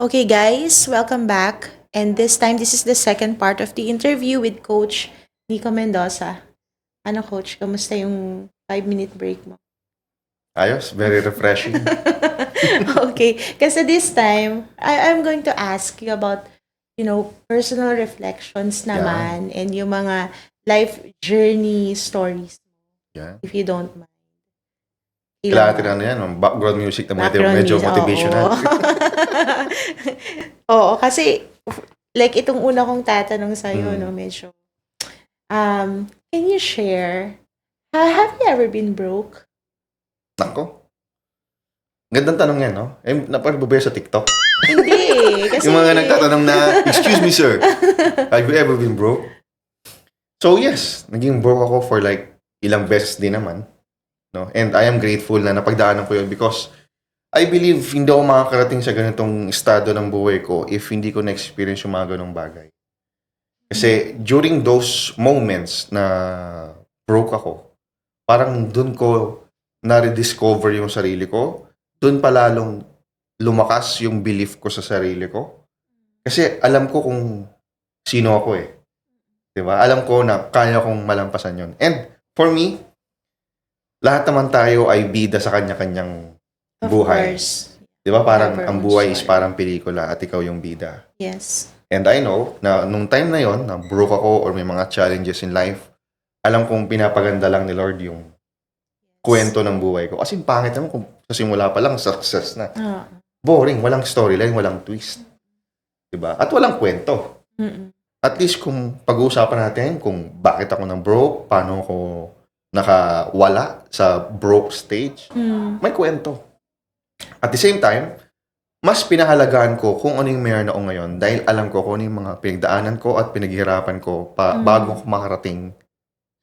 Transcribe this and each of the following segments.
Okay, guys, welcome back. And this time, this is the second part of the interview with Coach Nico Mendoza. Ano, Coach? Kamusta yung 5-minute break mo? Ayos, very refreshing. Okay, kasi this time, I'm going to ask you about, personal reflections Yeah. naman and yung mga life journey stories, Yeah. if you don't mind. Kailangan natin ano yan, background music na Background medyo music, motivational. oo. Oo, kasi like itong una kong tatanong sa'yo, no, medyo, can you share, have you ever been broke? Nako. Gandang tanong yan, no? Napag-bubaya sa TikTok. Hindi, kasi... Yung mga nagtatanong na, excuse me, sir, have you ever been broke? So, yes, naging broke ako for like ilang beses din naman. No? And I am grateful na napagdaanan ko yun because I believe hindi ako makakarating sa ganitong estado ng buhay ko if hindi ko na-experience yung mga ganong bagay. Kasi during those moments na broke ako, parang dun ko na-rediscover yung sarili ko. Dun pa lalong lumakas yung belief ko sa sarili ko. Kasi alam ko kung sino ako eh. Diba? Alam ko na kaya kong malampasan yun. And for me, lahat naman tayo ay bida sa kanya-kanyang Of buhay. course. Diba? Parang Never ang own buhay is story. parang pelikula at ikaw yung bida. Yes. And I know na nung time na yon na broke ako or may mga challenges in life, alam kong pinapaganda lang ni Lord yung kwento ng buhay ko. Kasi pangit naman kung sa simula pa lang success na. Ah. Boring, walang storyline, walang twist. Diba? At walang kwento. Mm-mm. At least kung pag-uusapan natin kung bakit ako nang broke, paano ako nakawala sa broke stage, may kwento. At the same time, mas pinahalagaan ko kung ano yung meron ako ngayon dahil alam ko kung ano yung mga pinagdaanan ko at pinaghihirapan ko bago ko makarating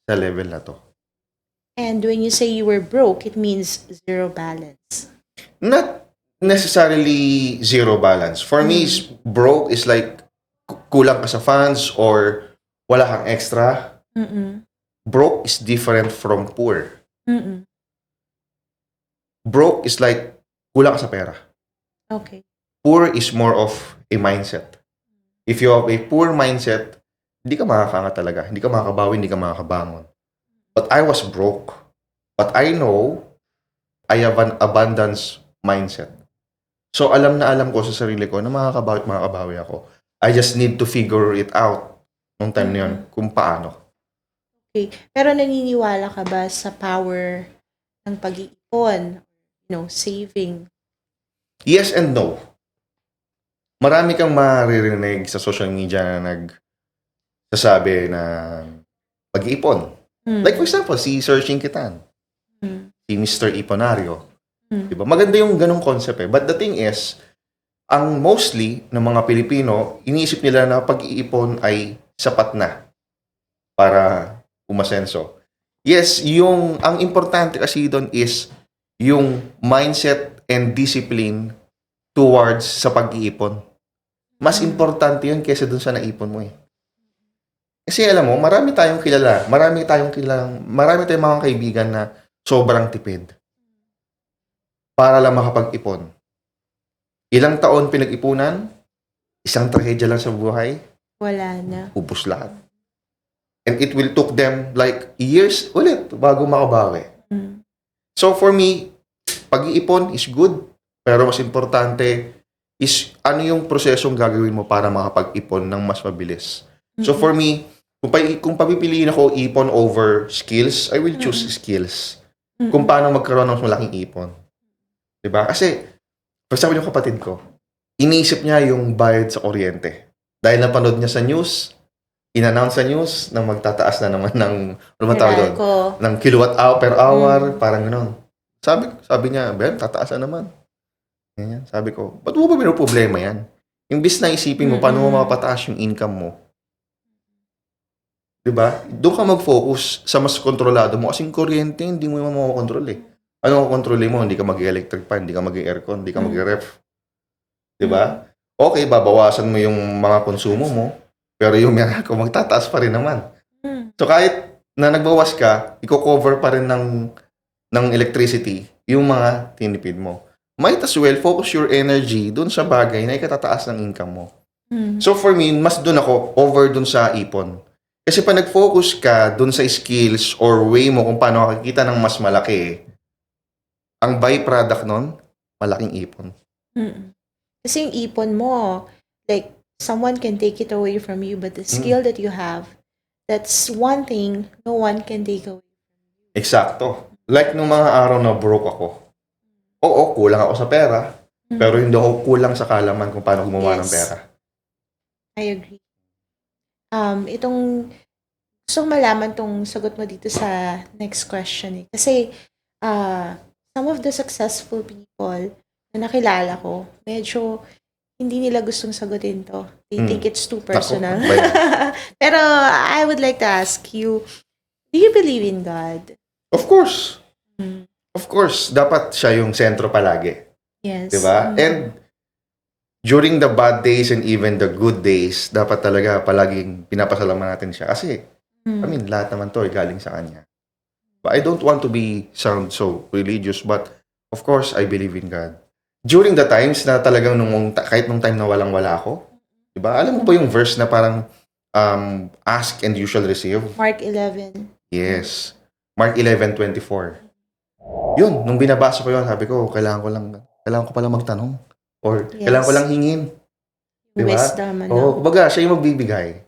sa level na to. And when you say you were broke, it means zero balance. Not necessarily zero balance. For me, broke is like kulang ka sa funds or wala kang extra. Mm-mm. Broke is different from poor. Mm-mm. Broke is like kulang ka sa pera. Okay. Poor is more of a mindset. If you have a poor mindset, hindi ka makakaangat talaga. Hindi ka makakabawi, hindi ka makakabangon. But I was broke. But I know I have an abundance mindset. So alam na alam ko sa sarili ko na makakabawi at makakabawi ako. I just need to figure it out nung time na yun kung paano. Okay. Pero naniniwala ka ba sa power ng pag-iipon? Saving? Yes and no. Marami kang maririnig sa social media na nagsasabi na pag-iipon. Like for example, si Sir Chinkitan, si Mr. Iponario. Diba? Maganda yung ganong concept eh. But the thing is, ang mostly ng mga Pilipino, iniisip nila na pag-iipon ay sapat na para umasenso. Yes, ang importante kasi doon is yung mindset and discipline towards sa pag-iipon. Mas importante yun kaysa dun sa naipon mo eh. Kasi alam mo, marami tayong mga kaibigan na sobrang tipid para lang makapag-ipon. Ilang taon pinag-ipunan, isang trahedya lang sa buhay, Wala na. ubos lahat. And it will took them like years ulit bago makabawi. So for me, pag-iipon is good, pero mas importante is ano yung prosesong gagawin mo para makapag-ipon ng mas mabilis. So for me, kung papipiliin ako ipon over skills, I will choose skills. Kung paano magkaroon ng mas malaking ipon. Diba? Kasi, sabi ng kapatid ko, iniisip niya yung bayad sa kuryente. Dahil napanood niya sa news, in-announce sa news na magtataas na naman ng, ano ba tawag doon? Ng kilowatt hour per hour, parang gano'n. Sabi niya, Ben, tataas na naman. Ganyan. Sabi ko, ba't mo ba problema yan? Yung bis na isipin mo, paano mo mapataas yung income mo? Diba? Doon ka mag-focus sa mas kontrolado mo. Kasi yung kuryente, hindi mo naman makakontrol eh. Ano ang kontrolin mo? Hindi ka mag-electric fan, hindi ka mag-aircon, hindi ka mag-ref. Diba? Okay, babawasan mo yung mga konsumo mo, pero yung kung magtataas pa rin naman. So kahit na nagbawas ka, i-cover pa rin ng electricity yung mga tinipid mo. might as well focus your energy dun sa bagay na ikatataas ng income mo. Mm. So for me, mas dun ako over dun sa ipon. Kasi pag nag-focus ka dun sa skills or way mo kung paano makikita ng mas malaki, ang byproduct nun, malaking ipon. Mm. Kasi yung ipon mo, like, someone can take it away from you, but the skill that you have, that's one thing no one can take away. Eksakto. Like nung mga araw na broke ako. Oo, kulang ako sa pera, pero hindi ako kulang sa kalaman kung paano gumawa ng Yes. pera. I agree. Itong gusto kong malaman tong sagot mo dito sa next question eh. Kasi some of the successful people na nakilala ko, medyo hindi nila gustong sagutin to. They think it's too personal. Nako, bayan. Pero I would like to ask you, do you believe in God? Of course. Mm. Of course, dapat siya yung sentro palagi. Yes. Diba? And during the bad days and even the good days, dapat talaga palaging pinapasalamat natin siya. Kasi, I mean, lahat naman to galing sa Kanya. But I don't want to sound so religious, but of course, I believe in God. During the times na talagang kahit nung time na walang-wala ako, diba? Alam mo ba yung verse na parang ask and you shall receive? Mark 11. Yes. Mark 11:24. Yun, nung binabasa ko yun, sabi ko, kailangan ko pala magtanong. Or Yes. kailangan ko lang hingin. Diba? Wisdom. Ano? Oo, kumbaga, siya yung magbibigay.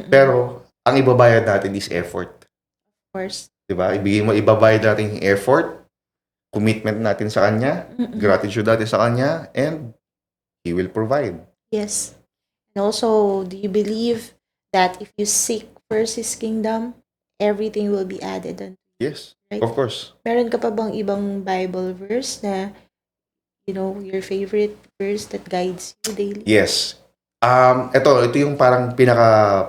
Pero, ang ibabayad natin is effort. Of course. Diba? Ibabayad natin yung effort, commitment natin sa Kanya, gratitude natin sa Kanya, and He will provide. Yes. And also, do you believe that if you seek first His kingdom, everything will be added on? Yes, Right. of course. Meron ka pa bang ibang Bible verse na, your favorite verse that guides you daily? Yes. Ito yung parang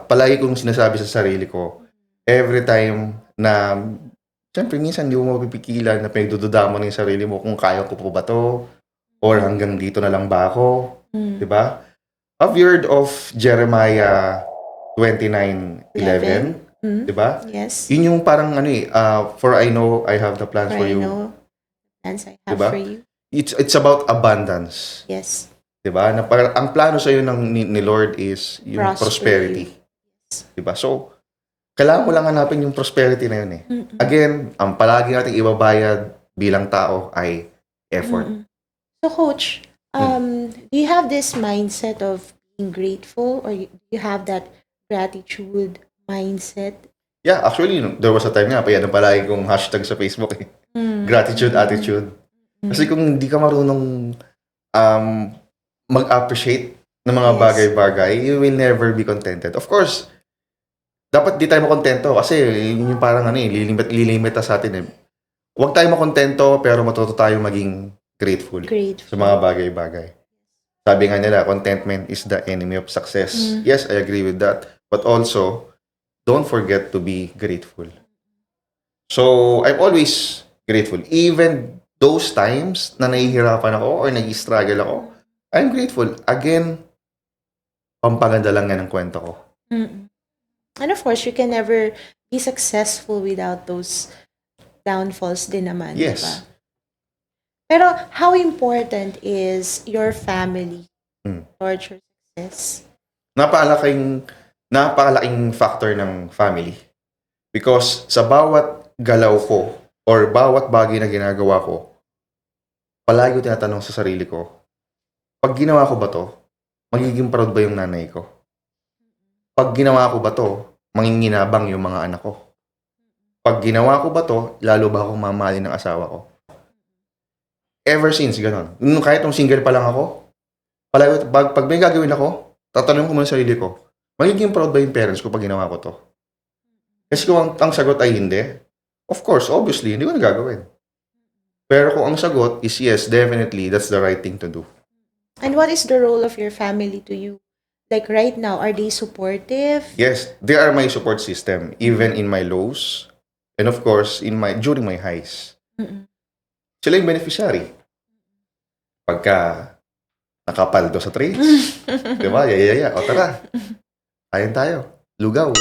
palagi kong sinasabi sa sarili ko. Every time na, siyempre minsan hindi mo mapipigilan na pinagdududa mo ng sarili mo kung kaya ko po ba to? Or hanggang dito na lang ba ako? Diba? Have you heard of Jeremiah 29:11? Diba? Yes. Yun yung parang for I know I have the plans for For I you. know plans I have Diba? for you. It's about abundance. Yes. 'Di ba? Na ang plano sa iyo ni Lord is yung prosperity. 'Di ba? So, kailangan mo lang hanapin yung prosperity na yun eh. Again, ang palagi nating ibabayad bilang tao ay effort. So, Coach, do you have this mindset of being grateful, or do you have that gratitude mindset? Yeah, actually, there was a time nga, yan ang palagi kong hashtag sa Facebook eh. Gratitude attitude. Kasi kung hindi ka marunong mag-appreciate ng mga Yes. bagay-bagay, you will never be contented. Of course, dapat di tayo makontento kasi yun yung parang lilimit sa atin eh. Huwag tayo makontento pero matuto tayo maging grateful sa Grateful. mga bagay-bagay. Sabi nga nila, contentment is the enemy of success. Yes, I agree with that. But also, don't forget to be grateful. So, I'm always grateful. Even those times na nahihirapan ako or nag-struggle ako, I'm grateful. Again, pampaganda lang yan ang kwento ko. And of course, you can never be successful without those downfalls din naman. Yes. Diba? Pero how important is your family towards your success? Napakalaking factor ng family. Because sa bawat galaw ko or bawat bagay na ginagawa ko, palagi ko tinatanong sa sarili ko, pag ginawa ko ba to, magiging proud ba yung nanay ko? Pag ginawa ko ba to, manginginabang yung mga anak ko? Pag ginawa ko ba to, lalo ba akong mamahalin ng asawa ko? Ever since, ganon. Kahit nung single pa lang ako, palagi, pag may gagawin ako, tatanungin ko muna sa sarili ko, magiging proud ba yung parents ko pag ginawa ko to? Kasi kung ang sagot ay hindi, of course, obviously, hindi ko na gagawin. Pero kung ang sagot is yes, definitely, that's the right thing to do. And what is the role of your family to you? Like right now, are they supportive? Yes, they are my support system, even in my lows, and of course, during my highs. Sila yung beneficiary. Pagka nakapaldo sa trades, di ba? Yaya, o tara. Ayan tayo. Lugaw.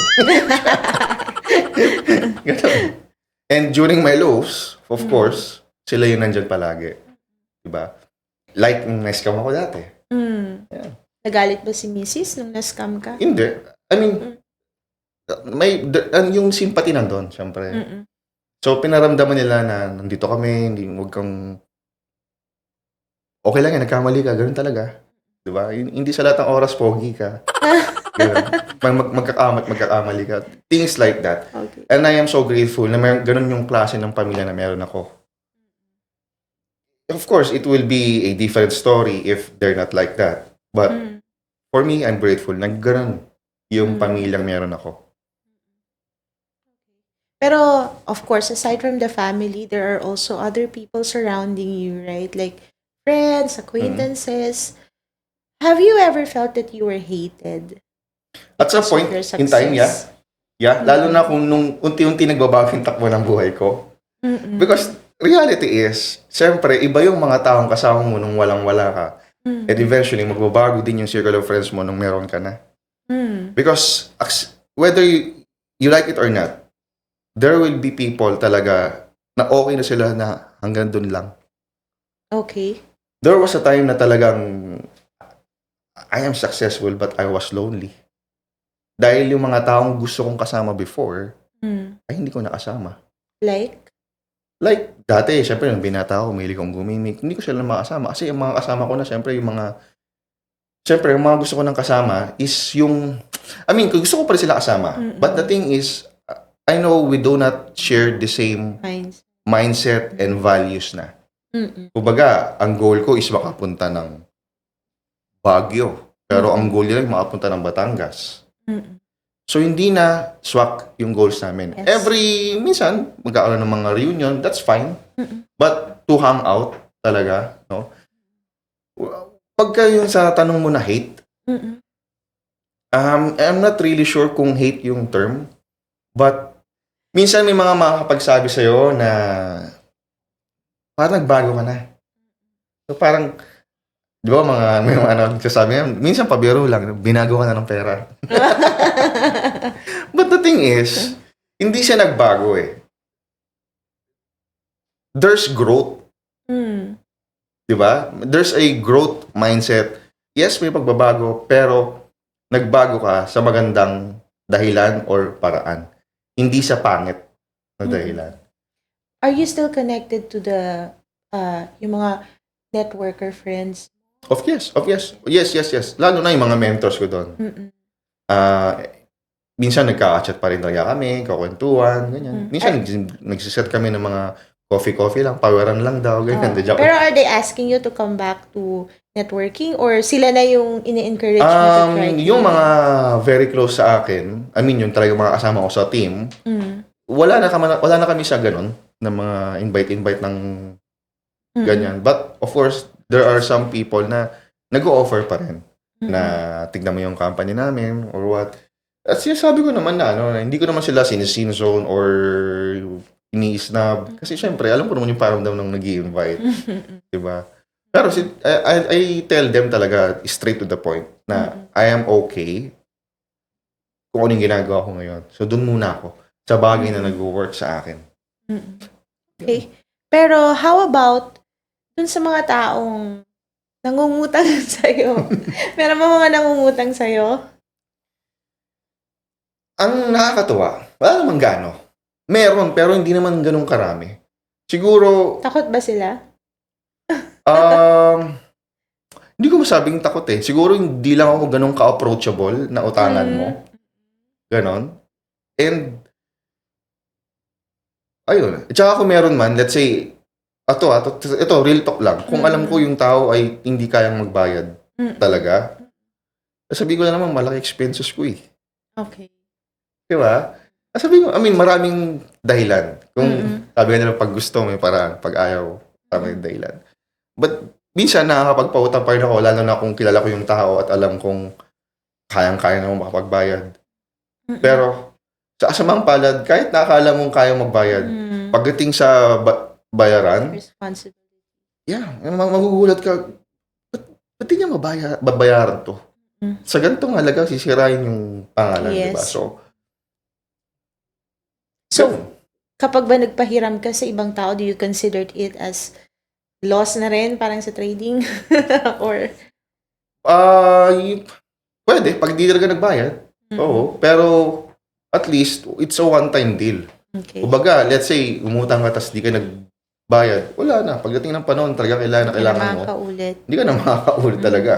Ganun. And during my lows, of course, sila yung nandyan palagi. Di ba? Like, na-scam ako dati. Yeah. Nagalit ba si Mrs. nung na-scam ka? Hindi. I mean, yung sympathy nandun, syempre. So, pinaramdaman nila na nandito kami, huwag kang, okay lang yan, nagkamali ka, ganun talaga. Diba? Hindi sa lahat ng oras, pogi ka. Ganun. Magkakamali ka. Things like that. Okay. And I am so grateful na ganun yung klase ng pamilya na meron ako. Of course, it will be a different story if they're not like that. But for me, I'm grateful na ganun yung pamilyang meron ako. Pero, of course, aside from the family, there are also other people surrounding you, right? Like friends, acquaintances. Have you ever felt that you were hated? At some point in time, yeah. Lalo na kung nung unti-unti nagbabago yung takbo ng buhay ko. Because reality is, siyempre, iba yung mga taong kasama mo nung walang-wala ka. And eventually, magbabago din yung circle of friends mo nung meron ka na. Because whether you like it or not, there will be people talaga na okay na sila na hanggang dun lang. Okay. There was a time na talagang I am successful but I was lonely. Dahil yung mga taong gusto kong kasama before, ay hindi ko nakasama. Like, dati, syempre, nung binata ako, mahilig akong gumimik. Hindi ko sila makasama. Kasi yung mga kasama ko na, syempre, yung mga gusto ko ng kasama is yung, gusto ko pa rin sila kasama. But the thing is, I know we do not share the same mindset and values na. Kumbaga, ang goal ko is makapunta ng Baguio. Pero ang goal nila ay makapunta ng Batangas. So, hindi na swak yung goals namin. Yes. Minsan, magkakaroon ng mga reunion, that's fine. But to hang out talaga, no? Pagka yung sa tanong mo na hate, I'm not really sure kung hate yung term. But, minsan may mga makakapagsabi sa'yo na parang nagbago ka na. So, parang, di ba may mga nagsasabi yan, minsan pabiro lang, binago ka na ng pera. But the thing is, hindi siya nagbago eh. There's growth. Di ba? There's a growth mindset. Yes, may pagbabago, pero nagbago ka sa magandang dahilan or paraan. Hindi sa pangit na dahilan. Are you still connected to the yung mga networker friends? Yes. Lalo na yung mga mentors ko doon. Minsan nagka-chat pa rin talaga kami, kakwentuhan, ganyan. Minsan nagsiset kami ng mga coffee lang, pawaran lang daw, ganyan. Pero are they asking you to come back to networking or sila na yung ini-encourage mo to try? Yung mga very close sa akin, yung talagang mga kasama ko sa team, wala na kami sa ganun, na mga invite ng ganyan. But of course, there are some people na nag-o-offer pa rin na tignan mo yung company namin or what. At sinasabi ko naman na hindi ko naman sila sinisinzone or ini-snub. Kasi syempre, alam ko naman yung paramdam ng nag-i-invite. Diba? Pero I tell them talaga straight to the point na I am okay kung ano yung ginagawa ko ngayon. So, dun muna ako sa bagay na nag-work sa akin. Okay. Pero how about dun sa mga taong nangungutang sa'yo? Meron ba mga nangungutang sa'yo? Ang nakakatuwa, wala namang gano. Meron, pero hindi naman ganun karami. Siguro, Takot ba sila? hindi ko masabing takot eh. Siguro hindi lang ako ganun ka-approachable na utangan mo. Ganon. And, ayun. At saka kung meron man, let's say, ito, real talk lang. Kung alam ko yung tao ay hindi kayang magbayad talaga, sabi ko na naman, malaki expenses ko eh. Okay. Diba? Sabi ko, maraming dahilan. Kung sabi nila pag gusto, may paraan. Pag ayaw, may dahilan. But, minsan nakakapagpautang pa rin ako, lalo na kung kilala ko yung tao at alam kong kayang-kaya na makapagbayad. Pero, sa asamang palad, kahit nakakala mong kayang magbayad, pagdating sa bayaran, Responsibility. magugulat ka, ba't di niya babayaran to? Sa ganitong halaga, sisirain yung pangalan, Yes. diba? So, kapag ba nagpahiram ka sa ibang tao, do you consider it as loss na rin parang sa trading? Or, Pwede, pag di talaga nagbayad. Oo, pero at least, it's a one-time deal. okay. Kumbaga, let's say, umutang ka tapos di ka nagbayad, wala na. Pagdating ng panahon, talaga kailangan na Hindi na kailangan mo. makakaulit. Hindi ka na makakaulit talaga.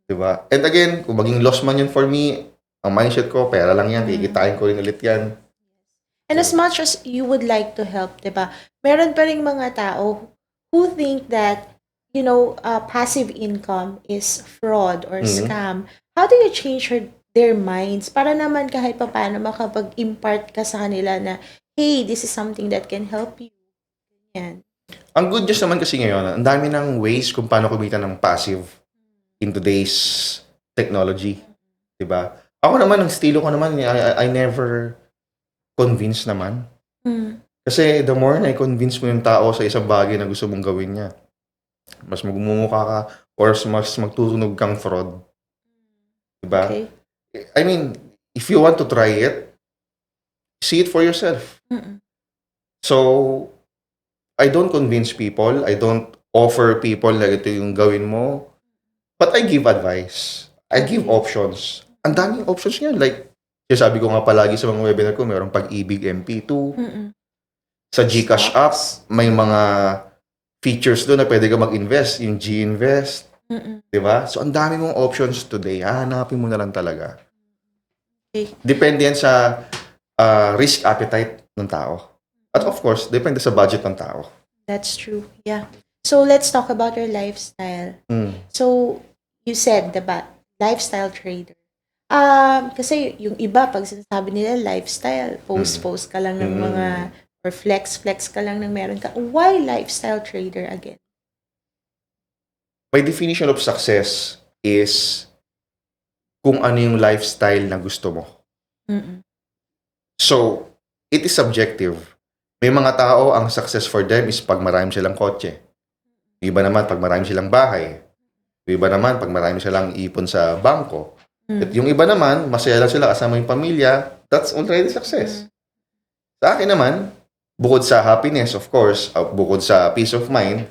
Diba? And again, kung maging loss man yun for me, ang mindset ko, pera lang yan, kikitain ko rin ulit yan. And as much as you would like to help, di ba, meron pa rin mga tao who think that, passive income is fraud or scam. How do you change their minds para naman kahit pa paano makapag-impart ka sa kanila na, hey, this is something that can help you? Yan. Ang good news naman kasi ngayon, ang dami ng ways kung paano kumita ng passive in today's technology. Diba? Ako naman, ang estilo ko naman, I never convince naman. Kasi the more na i-convince mo yung tao sa isang bagay na gusto mong gawin niya, mas magmumukha ka or mas magtutunog kang fraud. Diba? Okay. I mean, if you want to try it, see it for yourself. So, I don't convince people. I don't offer people na ito yung gawin mo. But I give advice. I give options. Ang daming options ngayon. Like, sabi ko nga palagi sa mga webinar ko, mayroong Pag-ibig MP2. Sa GCash app, may mga features doon na pwede ka mag-invest. Yung G-Invest. Diba? So, ang dami mong options today. Hahanapin mo na lang talaga. Okay. Depende yan sa risk appetite ng tao. At of course, depende sa budget ng tao. That's true. Yeah. So, let's talk about your lifestyle. So, you said, diba, lifestyle trader. Kasi yung iba, pag sinasabi nila lifestyle, post ka lang ng mga, or flex ka lang ng meron ka. Why lifestyle trader again? My definition of success is kung ano yung lifestyle na gusto mo. So, it is subjective. May mga tao, ang success for them is pag marami silang kotse. Yung iba naman, pag marami silang bahay. Yung iba naman, pag marami silang ipon sa bangko. At yung iba naman, masaya lang sila kasama yung pamilya. That's already success. Sa akin naman, bukod sa happiness, of course, bukod sa peace of mind,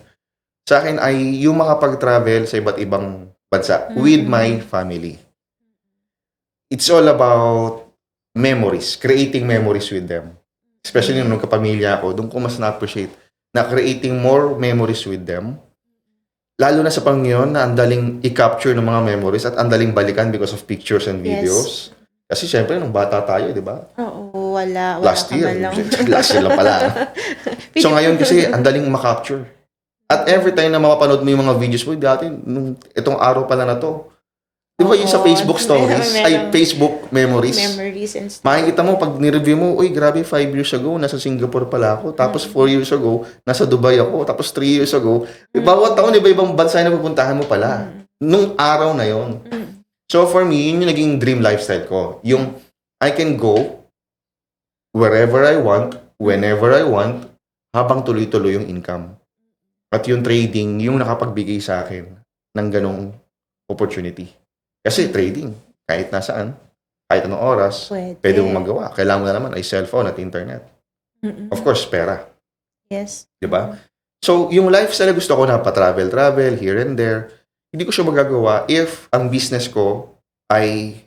sa akin ay yung makapag-travel sa iba't ibang bansa with my family. It's all about memories, creating memories with them. Especially nung kapamilya ko, doon ko mas na-appreciate na creating more memories with them. Lalo na sa Panginoon na ang daling i-capture ng mga memories at ang daling balikan because of pictures and videos. Kasi syempre, nung bata tayo, di ba? Oo, wala Last ka year. man lang. Last year lang pala. So ngayon kasi, ang daling makapture. At every time na mapapanood mo yung mga videos mo, dati, nung itong araw pala na to, di ba yung sa Facebook stories? Ay, Facebook memories. Memories and stuff. Makikita mo, pag nireview mo, uy, grabe, 5 years ago, nasa Singapore pala ako. Tapos 4 years ago, nasa Dubai ako. Tapos 3 years ago, bawat taon, iba-ibang bansa na pupuntahan mo pala. Nung araw na yon. So for me, yun yung naging dream lifestyle ko. Yung I can go wherever I want, whenever I want, habang tuloy-tuloy yung income. At yung trading, yung nakapagbigay sa akin ng ganong opportunity. Kasi trading, kahit nasaan, kahit anong oras, pwede mong magawa. Kailangan mo na naman ay cellphone at internet. Of course, pera. Yes. Diba? So, yung lifestyle na gusto ko na pa-travel, here and there, hindi ko siya magagawa if ang business ko ay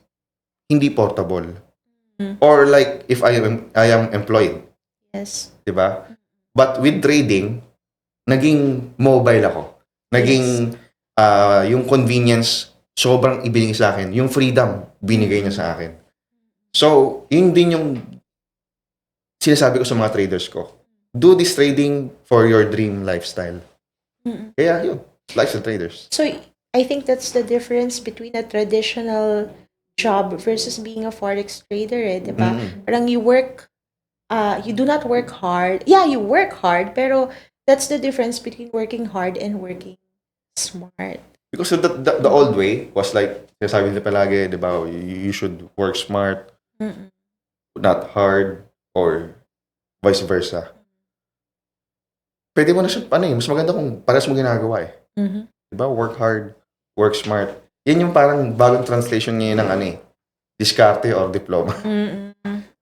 hindi portable. Or like, if I am employed. Yes. Diba? But with trading, naging mobile ako. Naging yung convenience sobrang ibinigay sa akin. Yung freedom binigay niya sa akin. So, yun din yung sinasabi ko sa mga traders ko. Do this trading for your dream lifestyle. Kaya yun, lifestyle traders. So, I think that's the difference between a traditional job versus being a forex trader, diba? Parang you do not work hard. Yeah, you work hard, pero that's the difference between working hard and working smart. Because the old way was like, sabi nila palagi, di ba, you should work smart, not hard, or vice versa. Pwede mo na siya, mas maganda kung parehas mo ginagawa eh. Di ba, work hard, work smart. Yan yung parang bagong translation ngayon ng diskarte or diploma.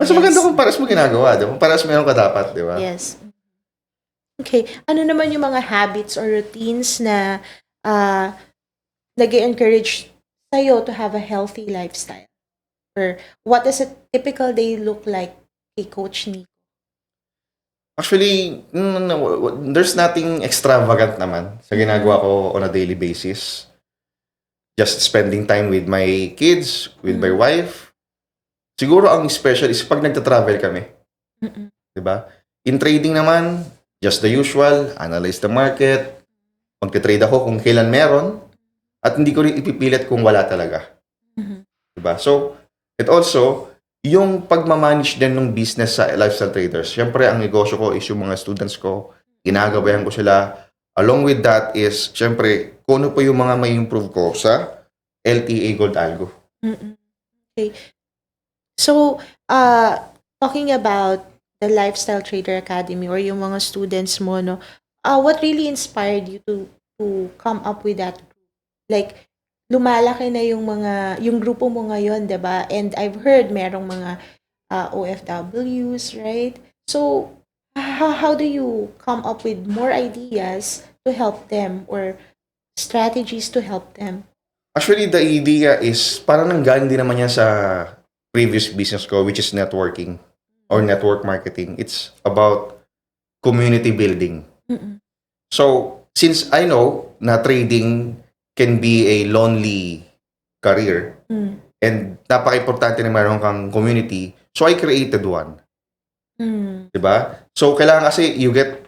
Mas maganda kung parehas mo ginagawa, di ba? Parehas meron ka dapat, di ba? Yes. Okay. Ano naman yung mga habits or routines na nag-encourage sa'yo to have a healthy lifestyle? Or what does a typical day look like kay Coach Nico? Actually, there's nothing extravagant naman sa ginagawa ko on a daily basis. Just spending time with my kids, with my wife. Siguro ang special is pag nagta-travel kami. Mm-mm. 'Di ba? In trading naman, just the usual, analyze the market, magte-trade ako kung kailan meron, at hindi ko rin ipipilit kung wala talaga. Mhm. 'Di ba? So, it also, yung pagmamanage din ng business sa lifestyle traders. Siyempre, ang negosyo ko is yung mga students ko, ginagabayan ko sila. Along with that is, siyempre, kung ano pa yung mga may improve ko sa LTA Gold Algo. Mm-mm. Okay. So, talking about the Lifestyle Trader Academy or yung mga students mo, no, what really inspired you to come up with that group? Like, lumalaki na yung grupo mo ngayon, 'di ba? And I've heard merong mga OFWs, right? So, how do you come up with more ideas to help them or strategies to help them? Actually, the idea is, parang nanggaling din naman yan sa previous business ko, which is networking or network marketing. It's about community building. Mm-mm. So, since I know na trading can be a lonely career Mm. and napaka-importante na mayroon kang community, so I created one. Mm. 'Di ba? So, kailangan kasi you get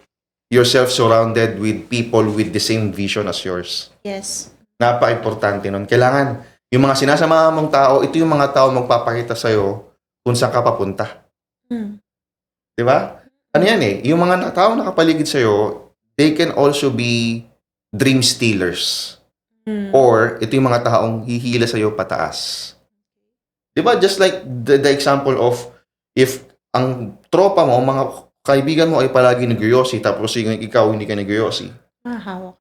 yourself surrounded with people with the same vision as yours. Yes. Napaka-importante nun. Kailangan, yung mga sinasama mong tao, ito yung mga tao magpapakita sa'yo kung saan ka papunta. Mm. 'Di ba? Ano yan eh, yung mga tao nakapaligid sa'yo, they can also be dream stealers. Mm. Or, ito yung mga taong hihila sa'yo pataas. 'Di ba? Just like the example of, if ang tropa mo, mga kaibigan mo ay palagi nagyoyosi, tapos yung ikaw hindi ka nagyoyosi, Mahawak.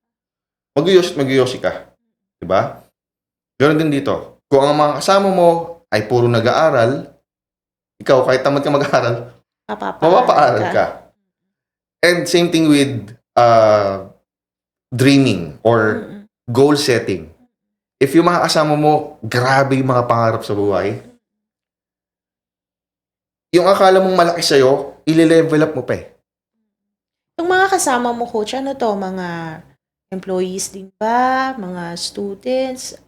magyoyosi ka. 'Di ba? Ganoon din dito. Kung ang mga kasama mo ay puro nag-aaral, ikaw kahit tamad ka mag-aaral, mapapaaral ka. And same thing with dreaming or Mm-mm. goal setting. If yung mga kasama mo, grabe yung mga pangarap sa buhay, yung akala mong malaki sa'yo, ile-level up mo pa eh. Yung mga kasama mo, coach, ano to? Mga employees din ba? Mga students?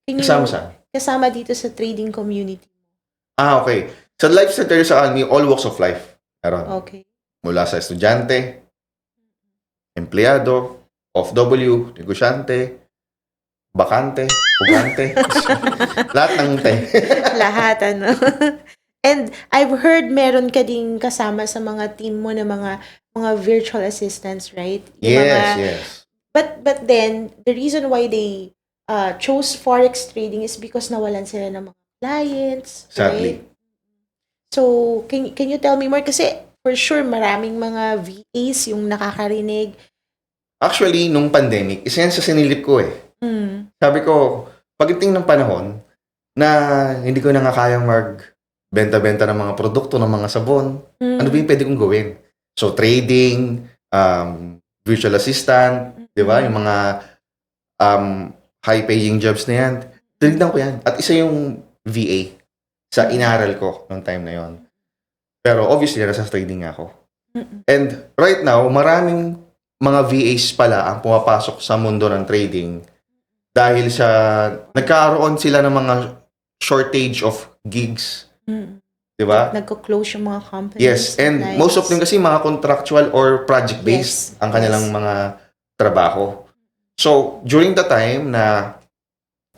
Can you- Kasama saan? Kasama dito sa trading community. Okay. Sa Lifestyle Traders Academy, all walks of life. Meron. Okay. Mula sa estudyante, empleyado, OFW, negosyante, bakante, pugante, lahat ng te. Lahat, ano? And I've heard meron ka ding kasama sa mga team mo na mga virtual assistants, right? Yung mga- Yes. But then, the reason why they chose Forex trading is because nawalan sila ng mga clients, Sadly. right? So, can you tell me more? Kasi, for sure, maraming mga VAs yung nakakarinig. Actually, nung pandemic, isa yan sa sinilip ko eh. Mm. Sabi ko, pagdating ng panahon na hindi ko na nga kayang magbenta-benta ng mga produkto, ng mga sabon, Mm. ano ba yung pwede kong gawin? So, trading, virtual assistant, di ba? Yung mga high-paying jobs na yan. Tinignan ko yan. At isa yung VA sa inaral ko noong time na yon. Pero obviously, nasa trading nga ako. Mm-mm. And right now, maraming mga VAs pala ang pumapasok sa mundo ng trading dahil sa nagkaroon sila ng mga shortage of gigs. Mm. Di ba? Nagko-close yung mga companies. Yes, and clients. most of them kasi mga contractual or project-based Yes, ang kanilang yes. mga trabaho. So, during the time na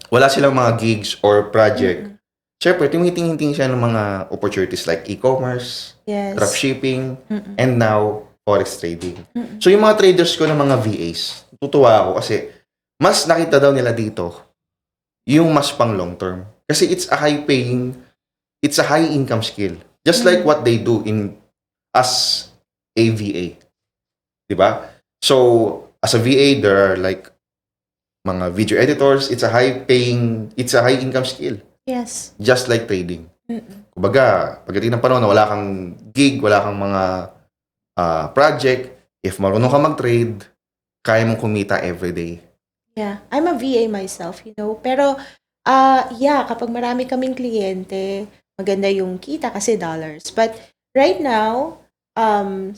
wala silang mga gigs or project, Mm-mm. syempre, tumitingin siya ng mga opportunities like e-commerce, Yes. dropshipping, Mm-mm. and now, forex trading. Mm-mm. So, yung mga traders ko ng mga VAs, tutuwa ako kasi mas nakita daw nila dito yung mas pang long term. Kasi it's a high income skill. Just like what they do as a VA. Diba? So, as a VA, there are like mga video editors. It's a high income skill. Yes. Just like trading. Mm-mm. Kumbaga, pagdating ng panahon na wala kang gig, wala kang mga project, If marunong ka mag-trade, kaya mong kumita everyday. Yeah, I'm a VA myself, Pero, yeah, kapag marami kaming kliyente, maganda yung kita kasi dollars. But right now,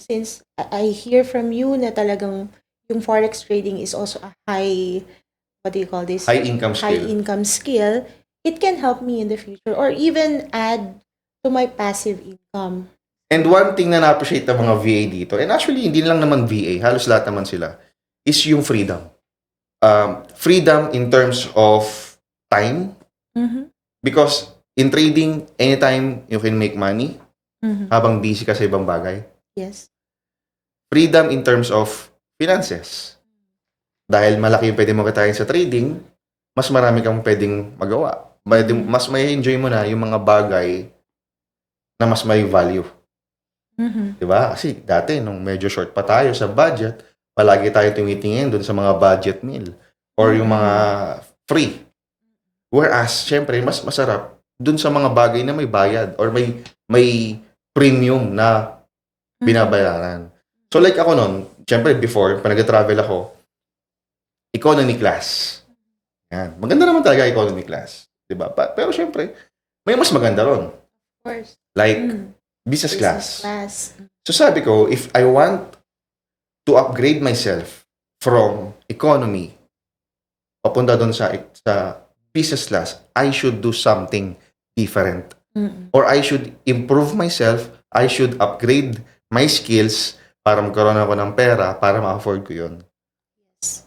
since I hear from you na talagang yung forex trading is also a high, what do you call this? High income High skill. income skill, it can help me in the future or even add to my passive income. And one thing na na-appreciate ng mga VA dito, and actually hindi lang naman VA, halos lahat naman sila, is yung freedom. Freedom in terms of time, Mhm. because in trading, anytime you can make money Mhm. habang busy ka sa ibang bagay. Yes. Freedom in terms of finances. Dahil malaki yung pwede mo kitain sa trading, mas marami kang pwedeng magawa. Mas may enjoy mo na yung mga bagay na mas may value. Mhm. Diba? Kasi dati, nung medyo short pa tayo sa budget, palagi tayo tumitingin dun sa mga budget meal or yung mga free. Whereas, syempre, mas masarap dun sa mga bagay na may bayad or may premium na binabayaran. So like ako nun, syempre before, pa nag-travel ako, economy class. Yan. Maganda naman talaga economy class. Diba? Pero syempre, may mas maganda ron. Of course. Like, business class. So sabi ko, if I want to upgrade myself from economy papunta doon sa business class, I should do something different. Or I should improve myself, I should upgrade my skills para magkaroon ako ng pera para ma-afford ko yun. Yes.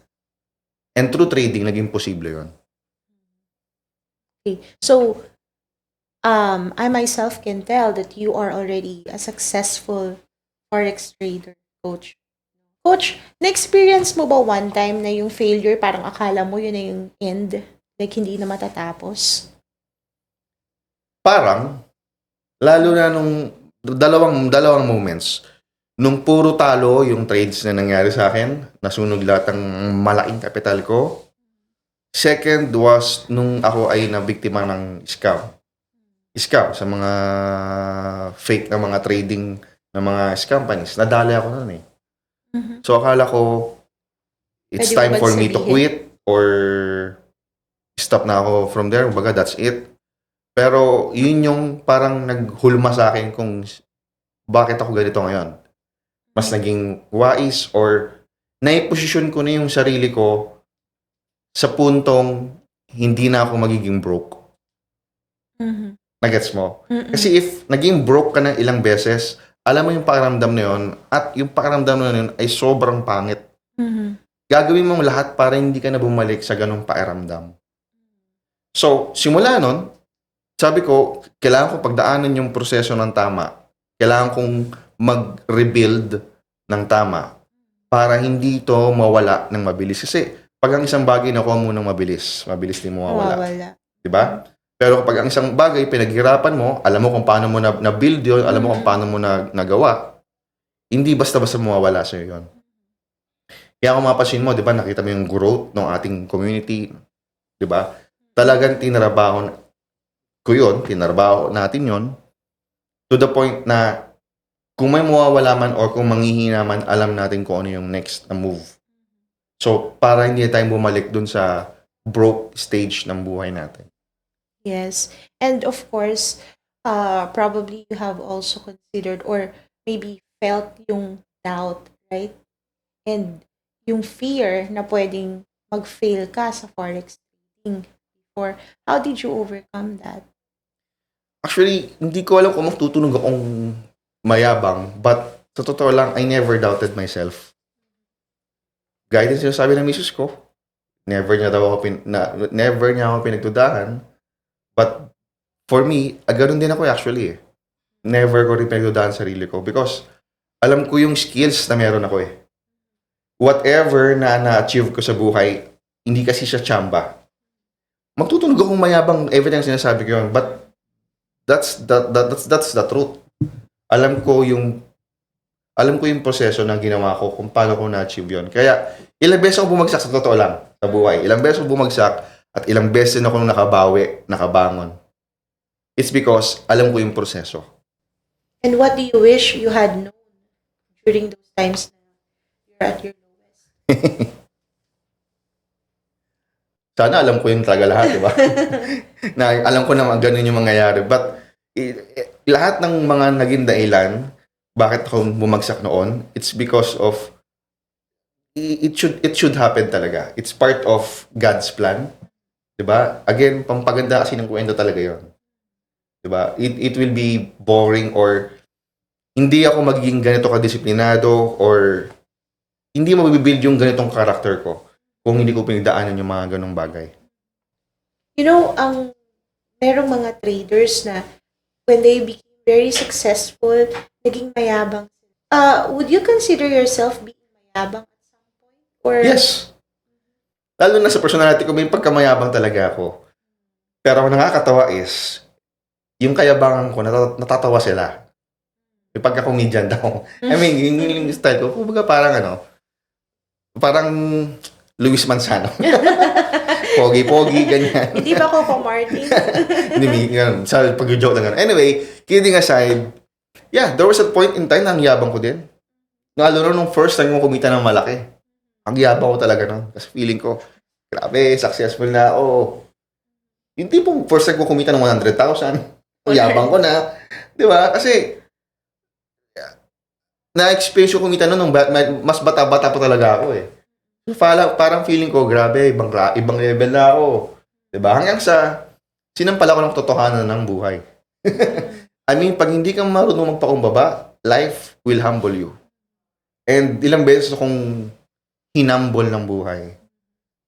And through trading, naging posible yun. Okay. So, I myself can tell that you are already a successful forex trader, coach. Coach, na-experience mo ba one time na yung failure, parang akala mo yun na yung end? Like, hindi na matatapos? Parang, lalo na nung dalawang moments, nung puro talo yung trades na nangyari sa akin, nasunog lahat ng malaking kapital ko. Second was nung ako ay nabiktima ng scam. Scam sa mga fake na mga trading ng mga scam companies. Nadali ako nun eh. So akala ko it's Pwede mo time ba for me to sabihin? quit or stop na ako from there. Baga, that's it. Pero yun yung parang naghulma sa akin kung bakit ako ganito ngayon. Mas naging wais or naiposisyon ko na yung sarili ko sa puntong hindi na ako magiging broke. Nagets mo? Kasi if naging broke ka ng ilang beses, alam mo yung pakiramdam na yun, at yung pakiramdam na yun ay sobrang pangit. Gagawin mong lahat para hindi ka na bumalik sa ganung pakiramdam. So, simula nun, sabi ko, kailangan ko pagdaanan yung proseso ng tama. Kailangan kong mag-rebuild ng tama para hindi ito mawala ng mabilis. Kasi pag ang isang bagay nakuha mo ng mabilis din mawawala. Diba? Pero kapag ang isang bagay pinaghirapan mo, alam mo kung paano mo na-build yun, alam mo kung paano mo nagawa, hindi basta-basta mawawala sa'yo yun. Kaya kung mapasin mo, di ba, nakita mo yung growth ng ating community, di ba? Talagang tinarabaho natin yun, to the point na kung may mawawala man or kung manghihina man, alam natin kung ano yung next na move. So, para hindi tayong bumalik dun sa broke stage ng buhay natin. Yes. And of course, probably you have also considered or maybe felt yung doubt, right? And yung fear na pwedeng mag-fail ka sa forex trading before. How did you overcome that? Actually, hindi ko alam kung matutunog akong mayabang, but sa totoo lang, I never doubted myself. Gaya din sinasabi ng misis ko, never niya ako pinagdudahan. But for me, ganun din ako actually eh. Never ko rin pinagdudahan sarili ko because alam ko yung skills na meron ako eh. Whatever na na-achieve ko sa buhay, hindi kasi siya tsamba. Magtutunog akong mayabang every time sinasabi ko yun, but that's the truth. Alam ko yung proseso na ginawa ko kung paano ko na-achieve yun. Kaya, ilang beses ako bumagsak sa totoo lang, sa buhay. Ilang beses ako bumagsak at ilang beses ako nakabawi, nakabangon. It's because alam ko yung proseso. And what do you wish you had known during those times at your lowest. Sana alam ko yun talaga lahat, di ba? Na alam ko na ganun yung mangyayari. But lahat ng mga naging dahilan bakit ako bumagsak noon, it's because of it should happen talaga. It's part of God's plan. 'Di ba? Again, pampaganda kasi ng kwento talaga 'yon. 'Di ba? It will be boring or hindi ako magiging ganito kadisiplinado or hindi mabibuild yung ganitong character ko kung hindi ko pinagdaanan yung mga ganong bagay. You know, merong mga traders na when they became very successful, naging mayabang. Would you consider yourself being mayabang at some point? Or Yes. Lalo na sa personality ko, may pagkamayabang talaga ako. Pero ang nakakatawa is, yung kayabangan ko, natatawa sila. Yung pagka-comedian daw. I mean, yung style ko, kumbaga parang Luis Manzano. Pogi-pogi, ganyan. Hindi ba Coco Martin? Hindi, ganun. Sa pag-joke lang ganun. Anyway, kidding aside, yeah, there was a point in time na ang yabang ko din. Lalo na nung first time ko kumita ng malaki. Ang yabang ko talaga nun. Kasi feeling ko, grabe, successful na ako. Yung tipong first time ko kumita ng 100,000, ang yabang ko na. Di ba? Kasi, na-experience ko kumita nun nung mas bata-bata pa talaga ako eh. So, parang feeling ko, grabe, ibang level na ako. Diba? Hanggang sa, sinampala ko ng totohanan ng buhay. I mean, pag hindi ka marunong magpakumbaba, life will humble you. And ilang beses akong hinumble ng buhay.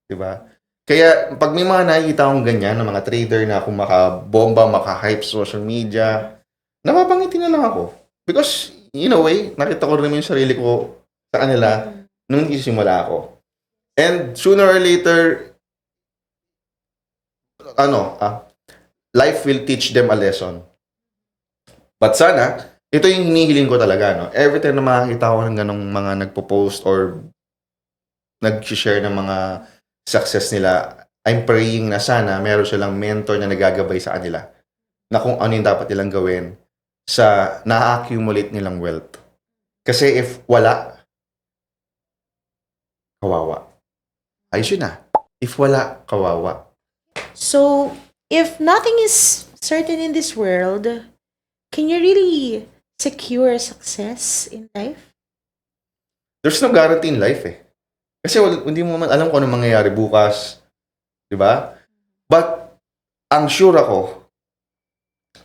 Diba? Kaya, pag may mga nakikita akong ganyan, ng mga trader na kung makabomba, makahype social media, napapangitin na lang ako. Because, in a way, nakita ko rin yung sarili ko sa kanila nung nagsisimula ako. And sooner or later, life will teach them a lesson. But sana, ito yung hinihiling ko talaga, no? Every time na makakita ko ng ganong mga nagpo-post or nag-share ng mga success nila, I'm praying na sana meron silang mentor na nagagabay sa kanila na kung ano yung dapat nilang gawin sa na-accumulate nilang wealth. Kasi if wala, kawawa. Ayos yun na. If wala, kawawa. So, if nothing is certain in this world, can you really secure success in life? There's no guarantee in life eh. Kasi hindi mo man alam kung ano mangyayari bukas. Di ba? But, ang sure ako,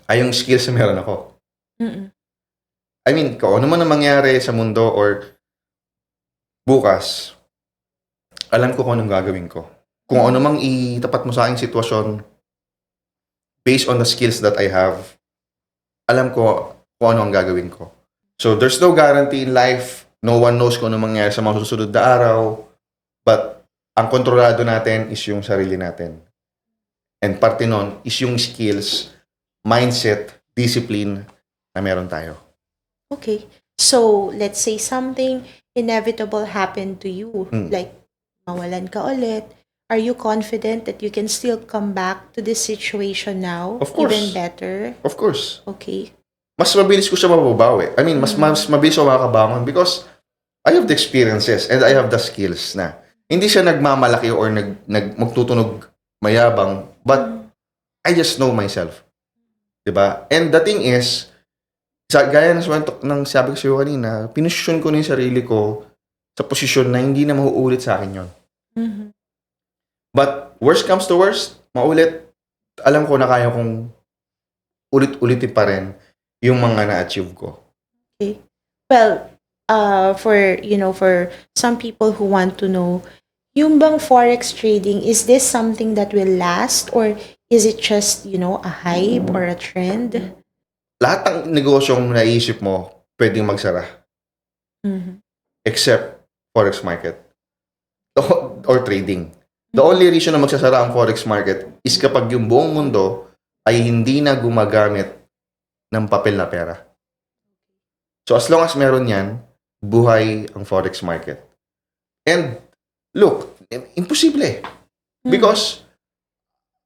ay yung skills na meron ako. Mm-mm. I mean, kung ano man ang mangyari sa mundo or bukas, alam ko kung anong gagawin ko. Kung ano mang itapat mo sa aking sitwasyon, based on the skills that I have, alam ko kung ano ang gagawin ko. So, there's no guarantee in life. No one knows kung ano mangyayari sa mga susunod na araw. But, ang kontrolado natin is yung sarili natin. And parte nun is yung skills, mindset, discipline na meron tayo. Okay. So, let's say something inevitable happened to you. Like, mawalan ka ulit. Are you confident that you can still come back to this situation now? Of course. Even better? Of course. Okay. Mas mabilis ko siya mababawi. I mean, mas mabilis ako makakabangon because I have the experiences and I have the skills na. Hindi siya nagmamalaki or magtutunog mayabang, but I just know myself. Diba? And the thing is, gaya ng sabi ko sa'yo kanina, pinosisyon ko na yung sarili ko sa posisyon na hindi na mauulit sa akin yun. Mm-hmm. But worst comes to worst, maulit, alam ko na kaya kong ulit-ulitin pa rin yung mga na-achieve ko. Okay. Well, for some people who want to know, yung bang forex trading, is this something that will last or is it just, a hype or a trend? Lahat ng negosyong naisip mo, pwedeng magsara. Mm-hmm. Except forex market or trading. The only reason na magsasara ang forex market is kapag yung buong mundo ay hindi na gumagamit ng papel na pera. So as long as meron yan, buhay ang forex market. And look, imposible. Because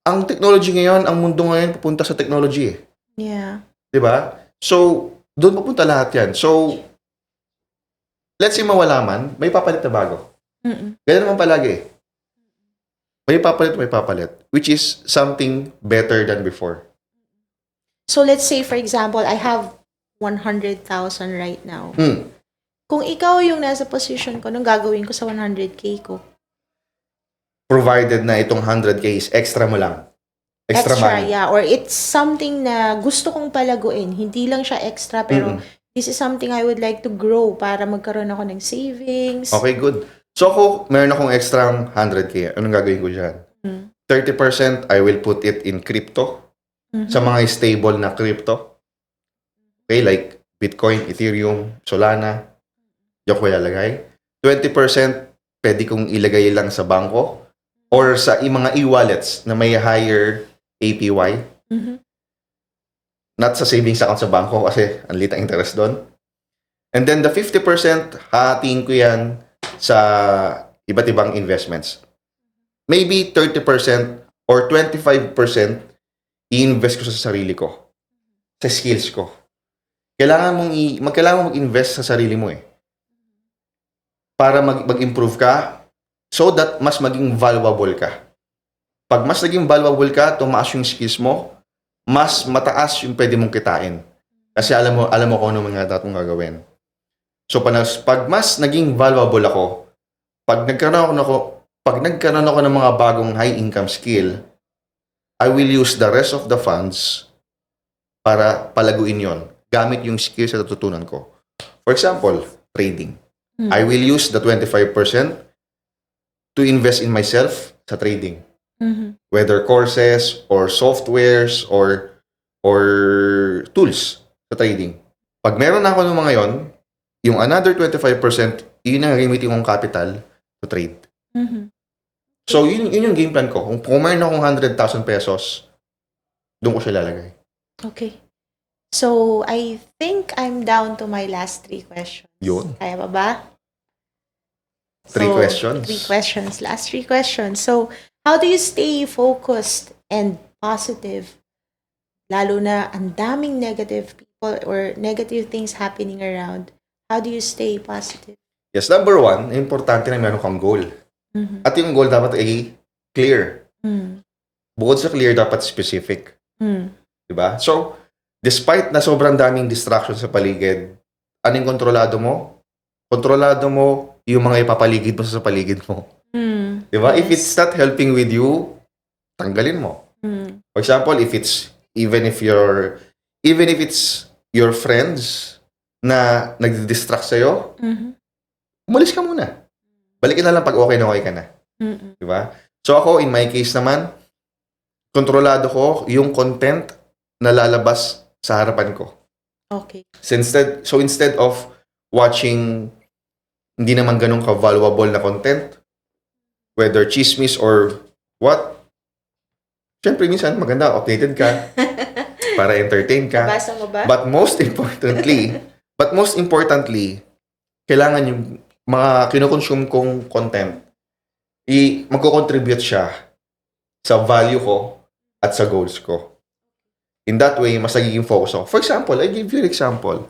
ang technology ngayon, ang mundo ngayon pupunta sa technology eh. Yeah. 'Di ba? So, doon pupunta lahat yan. So, let's say mawala man, may papalit na bago. Mm-mm. Ganyan naman palagi eh. May papalit. Which is something better than before. So let's say, for example, I have 100,000 right now. Kung ikaw yung nasa position ko, anong gagawin ko sa 100K ko? Provided na itong 100K is extra mo lang. Extra money. Yeah. Or it's something na gusto kong palaguin. Hindi lang siya extra, pero this is something I would like to grow para magkaroon ako ng savings. Okay, good. So ako, meron akong extra 100K. Anong gagawin ko dyan? 30% I will put it in crypto. Sa mga stable na crypto. Okay, like Bitcoin, Ethereum, Solana. Diyan ko ilalagay. 20% pwede kong ilagay lang sa bangko or sa mga e-wallets na may higher APY. Not sa savings account sa bangko kasi ang liit ang interest doon. And then the 50%, hatiin ko yan sa iba't ibang investments. Maybe 30% or 25% i-invest ko sa sarili ko. Sa skills ko. Kailangan mong mag-invest sa sarili mo eh. Para mag-improve ka so that mas maging valuable ka. Pag mas naging valuable ka, tumaas yung skills mo, mas mataas yung pwede mong kitain. Kasi alam mo kung ano mga dapat mong gagawin. So, pag mas naging valuable ako, pag nagkaroon ako ng mga bagong high income skill, I will use the rest of the funds para palaguin yon gamit yung skills na natutunan ko. For example, trading. I will use the 25% to invest in myself sa trading. Whether courses or softwares or tools sa trading. Pag meron ako ng mga yon, yung another 25%, yun ang gamitin kong capital to trade. So, yun yung game plan ko. Kung meron akong 100,000 pesos, doon ko siya lalagay. Okay. So, I think I'm down to my last 3 questions. Yun. Kaya pa ba? 3 questions. 3 questions. Last 3 questions. So, how do you stay focused and positive? Lalo na ang daming negative people or negative things happening around. How do you stay positive? Yes, number 1, importante na meron kang goal. At yung goal dapat ay clear. Bukod sa clear, dapat specific. Diba? So, despite na sobrang daming distractions sa paligid, anong kontrolado mo? Kontrolado mo yung mga ipapaligid mo sa paligid mo. Diba? Yes. If it's not helping with you, tanggalin mo. For example, even if it's your friends na nagdi-distract sa'yo, umalis ka muna. Balikin na lang pag okay ka na. Diba? So ako, in my case naman, kontrolado ko yung content na lalabas sa harapan ko. Okay. So instead of watching hindi naman ganun ka-valuable na content, whether chismis or what, syempre minsan maganda, updated ka, para entertain ka. Nabasa mo ba? But most importantly, kailangan yung mga kinoconsume kong content, magko-contribute siya sa value ko at sa goals ko. In that way, mas nagiging focus ako. For example, I give you an example.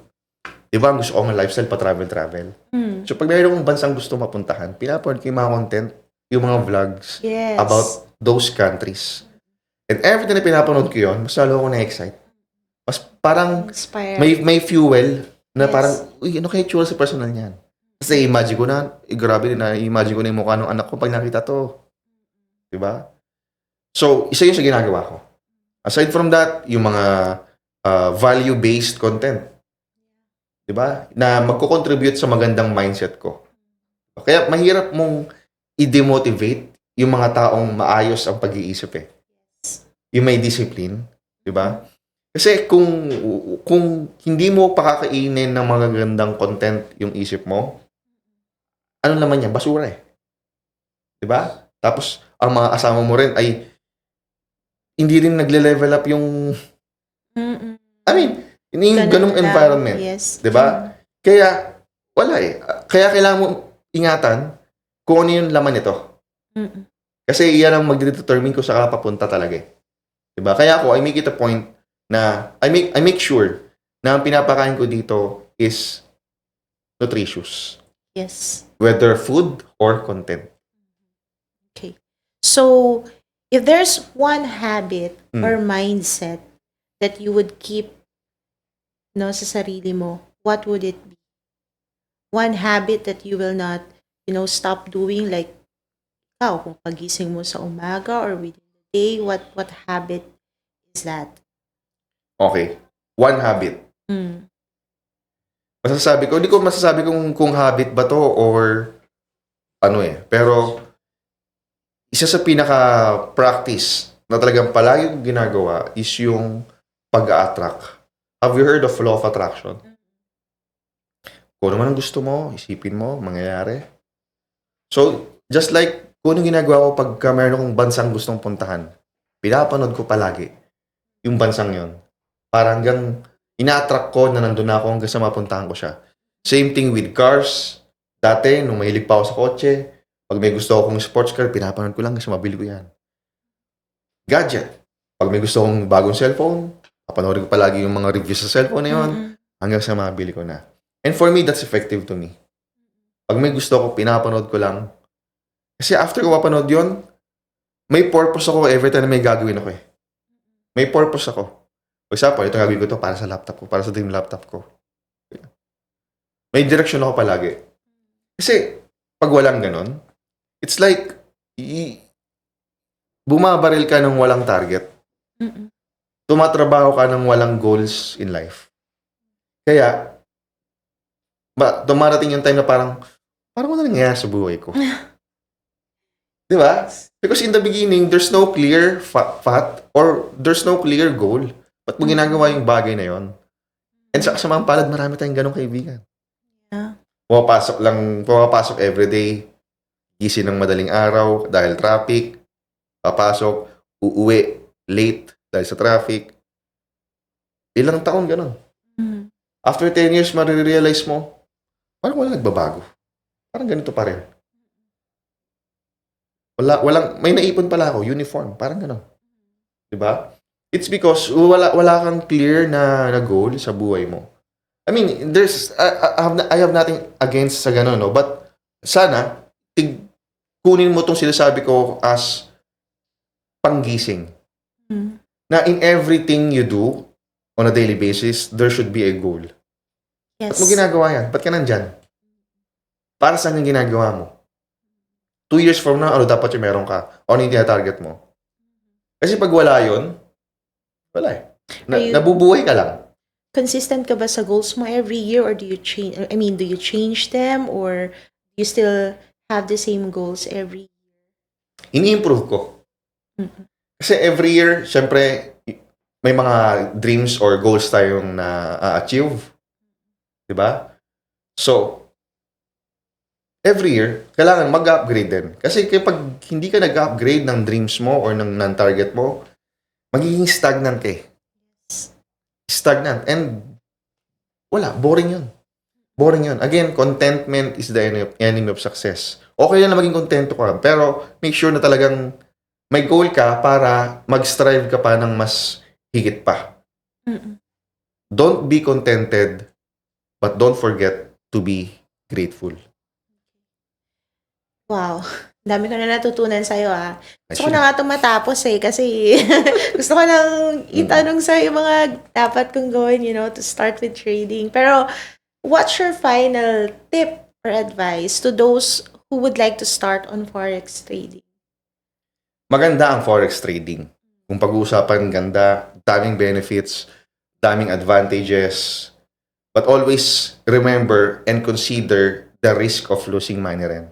Diba, gusto ko ng lifestyle pa travel. So, pag mayroong bansang gusto mapuntahan, pinapanood ko yung mga content, yung mga vlogs about those countries. And every time na pinapanood ko yun, mas lalo ako na-excite. Mas parang may fuel na parang, uy, ano kaya tsura sa personal niyan? Kasi imagine ko na, grabe na, imagine ko na yung mukha ng anak ko pag nakita to. Diba? So, isa yun sa ginagawa ko. Aside from that, yung mga value-based content. Diba? Na magko-contribute sa magandang mindset ko. Kaya mahirap mong i-demotivate yung mga taong maayos ang pag-iisip eh. Yung may discipline. Diba? Kasi kung hindi mo pakakainin ng mga gandang content yung isip mo, ano naman yan? Basura eh. Diba? Tapos, ang mga kasama mo rin ay hindi rin nagle-level up yung yung ganung environment. Yes. Diba? Kaya, wala eh. Kaya kailangan mo ingatan kung ano yung laman nito. Kasi iyan ang magdedetermine kung saan ka papunta talaga eh. Diba? Kaya ako, I make it a point na, I make sure na ang pinapakain ko dito is nutritious. Yes. whether food or content. Okay. So, if there's one habit or Mm. mindset that you would keep no sa sarili mo, what would it be? One habit that you will not, stop doing, like kung pagising mo sa umaga or within the day, what habit is that? Okay. One habit. Mm. Hindi ko masasabi kung habit ba to or ano pero isa sa pinaka-practice na talagang palagi kong ginagawa is yung pag-a-attract. Have you heard of law of attraction? Kung ano man ang gusto mo, isipin mo, mangyayari. So, just like kung anong ginagawa ko pagka meron akong bansang gustong puntahan, pinapanood ko palagi yung bansang yon. Para hanggang ina-attract ko na nandun na ako hanggang sa mapuntahan ko siya. Same thing with cars. Dati, nung mahilig pa ako sa kotse, pag may gusto akong sports car, pinapanood ko lang kasi mabili ko yan. Gadget. Pag may gusto akong bagong cellphone, papanoorin ko palagi yung mga reviews sa cellphone na yun, hanggang sa mabili ko na. And for me, that's effective to me. Pag may gusto ko, pinapanood ko lang. Kasi after ko mapanood yun, may purpose ako every time na may gagawin ako May purpose ako. For example, ito gagawin ko to para sa laptop ko, para sa dream laptop ko. May direction ako palagi. Kasi, pag walang ganon, it's like, bumabaril ka ng walang target. Tumatrabaho ka ng walang goals in life. Kaya, dumarating yung time na parang wala nangyayari sa buhay ko. Di ba? Because in the beginning, there's no clear path or there's no clear goal. Ba't mo ginagawa yung bagay na yon? And sa kasamang palad, marami tayong ganong kaibigan. Yeah. Pumapasok everyday, gising ng madaling araw dahil traffic, papasok, uuwi, late dahil sa traffic. Ilang taon ganon. After 10 years, marirealize mo, parang wala nagbabago. Parang ganito pa rin. May naipon pala ako, uniform, parang ganon. Diba? It's because wala kang clear na goal sa buhay mo. I mean, I have nothing against sa ganon, no? But sana, kunin mo tong sinasabi ko as panggising. Na in everything you do on a daily basis, there should be a goal. Yes. Ba't mo ginagawa yan? Ba't ka nandyan? Para saan yung ginagawa mo? 2 years from now, ano dapat yung meron ka? O ano yung tina-target mo? Kasi pag wala yun, wala nabubuhay ka lang. Consistent ka ba sa goals mo every year or do you change? I mean, do you change them or do you still have the same goals every year? Ini-improve ko. Kasi every year, syempre, may mga dreams or goals tayong na-achieve. Diba? So, every year, kailangan mag-upgrade din. Kasi kapag hindi ka nag-upgrade ng dreams mo or ng target mo, magiging stagnant Stagnant. And wala, boring yun. Again, contentment is the enemy of success. Okay lang na maging kontento ka, pero make sure na talagang may goal ka para mag-strive ka pa ng mas higit pa. Don't be contented, but don't forget to be grateful. Wow. Dami ko na natutunan sa'yo Gusto ko na nga itong matapos kasi gusto ko nang itanong sa'yo mga dapat kong gawin, to start with trading. Pero what's your final tip or advice to those who would like to start on Forex trading? Maganda ang Forex trading. Kung pag-uusapan, ganda, daming benefits, daming advantages. But always remember and consider the risk of losing money rin.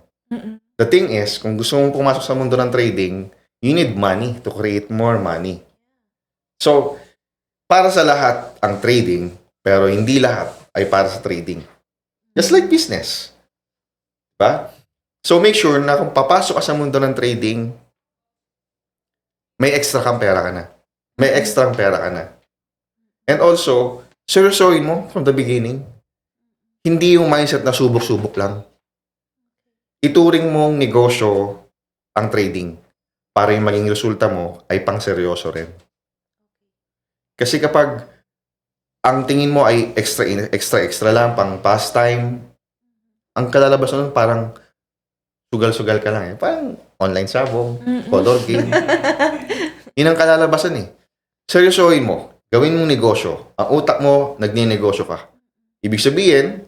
The thing is, kung gusto mong pumasok sa mundo ng trading, you need money to create more money. So, para sa lahat ang trading, pero hindi lahat ay para sa trading. Just like business. Diba? So, make sure na kung papasok ka sa mundo ng trading, may extra kang pera ka na. May extra pera ka na. And also, seryosohin mo from the beginning. Hindi yung mindset na subok-subok lang. Ituring mong negosyo ang trading para yung maging resulta mo ay pang-seryoso rin. Kasi kapag ang tingin mo ay extra lang, pang pastime, ang kalalabas nun parang sugal-sugal ka lang eh. Parang online sabong, color game. Yun ang kalalabasan eh. Seryosohin mo, gawin mong negosyo. Ang utak mo, nagninegosyo ka. Ibig sabihin,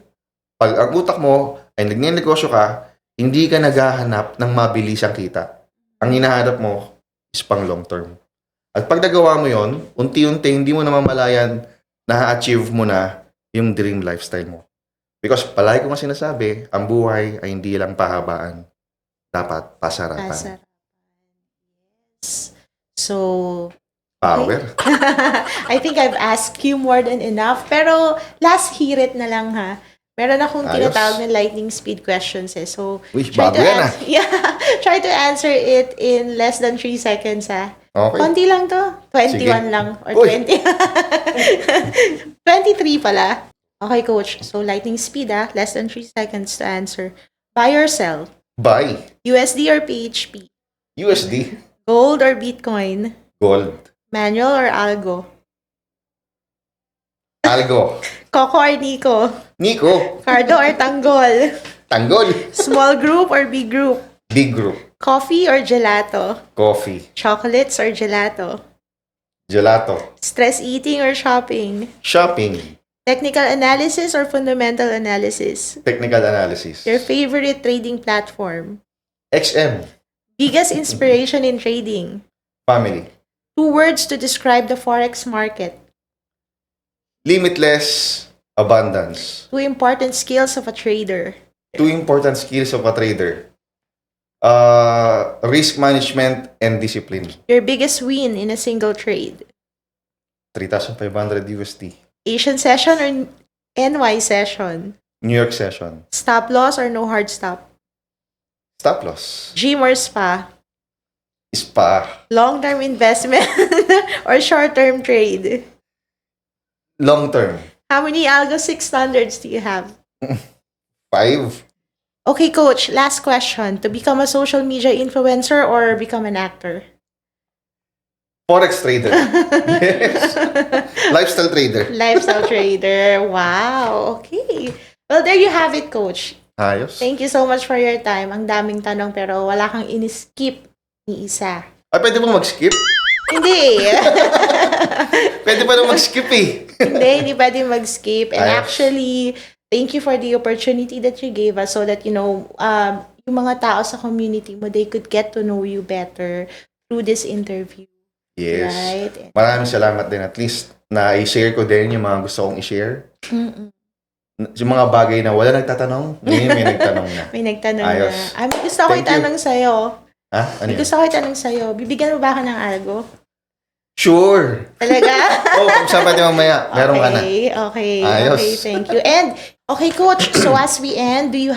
pag ang utak mo ay nagninegosyo ka, hindi ka naghahanap ng mabilisang kita. Ang hinahanap mo is pang long term. At pag nagawa mo yon, unti-unti, hindi mo namamalayan na-achieve mo na yung dream lifestyle mo. Because palagi ko nga sinasabi, ang buhay ay hindi lang pahabaan. Dapat pasarapan. Pasarapan. Yes. So, Power. I think I've asked you more than enough. Pero, last hirit na lang ha. Meron akong Ayos. tinatawag na lightning speed questions eh. So, Uy, bago yan Yeah, try to answer it in less than 3 seconds ha. Okay. Konti lang to. 21 Sige. lang. Or Uy. 20. 23 pala. Okay, coach. So, lightning speed ha. Less than 3 seconds to answer. Buy or sell? Buy. USD or PHP? USD. Gold or Bitcoin? Gold. Manual or algo? Algo. Coco or Nico? Nico. Cardo or Tanggol? Tanggol. Small group or big group? Big group. Coffee or gelato? Coffee. Chocolates or gelato? Gelato. Stress eating or shopping? Shopping. Technical analysis or fundamental analysis? Technical analysis. Your favorite trading platform? XM. Biggest inspiration in trading? Family. 2 words to describe the forex market. Limitless abundance. 2 important skills of a trader. 2 important skills of a trader. Risk management and discipline. Your biggest win in a single trade. 3,500 USD. Asian session or NY session? New York session. Stop loss or no hard stop? Stop loss. Gym or spa? Spa. Long-term investment or short-term trade? Long term. How many Algo 6 standards do you have? 5. Okay, coach, last question. To become a social media influencer or become an actor? Forex trader. Yes. Lifestyle trader. Lifestyle trader. Wow. Okay. Well, there you have it, coach. Ayos. Thank you so much for your time. Ang daming tanong pero wala kang in-skip ni isa. Ay, pwede mo mag-skip? Hindi. Pwede pa na mag-skip eh. Hindi pwede mag-skip. And Ayos. actually, thank you for the opportunity that you gave us so that, yung mga tao sa community mo, they could get to know you better through this interview. Yes. Right? Maraming salamat din. At least, na-i-share ko din yung mga gusto kong i-share. Mm-mm. Yung mga bagay na wala nagtatanong, ngayon may nagtanong na. May nagtanong Ayos. na. May gusto ko Thank you. itanong sa'yo. Ha? Ano May yun? gusto ko itanong sa'yo. Bibigyan mo ba ako ng algo? Sure. Talaga? Pag-usapan natin mamaya. Meron ka na. Okay. Ayos. Okay, thank you. And, okay, coach, so as we end, do you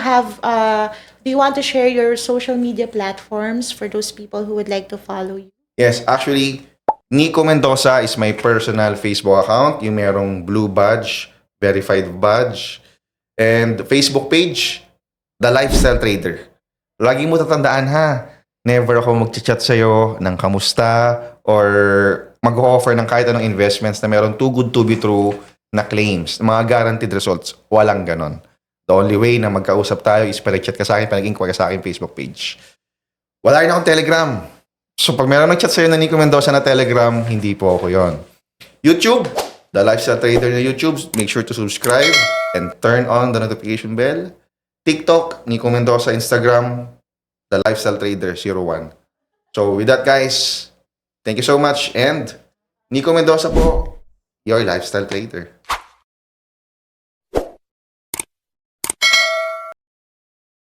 want to share your social media platforms for those people who would like to follow you? Yes, actually, Nico Mendoza is my personal Facebook account. Yung merong blue badge, verified badge, and Facebook page, The Lifestyle Trader. Lagi mo tatandaan ha, never ako mag-chat sa'yo ng kamusta or mag-offer ng kahit anong investments na meron too good to be true na claims, mga guaranteed results. Walang ganon. The only way na magkausap tayo is pa-chat ka sa akin, pa-inquire ka sa akin Facebook page. Wala rin akong Telegram. So, pag meron nag-chat sa'yo na Nico Mendoza na Telegram, hindi po ako yon. YouTube, The Lifestyle Trader na YouTube. Make sure to subscribe and turn on the notification bell. TikTok, Nico Mendoza. Instagram, The Lifestyle Trader 01. So, with that, guys, thank you so much. And Nico Mendoza po, your lifestyle trader.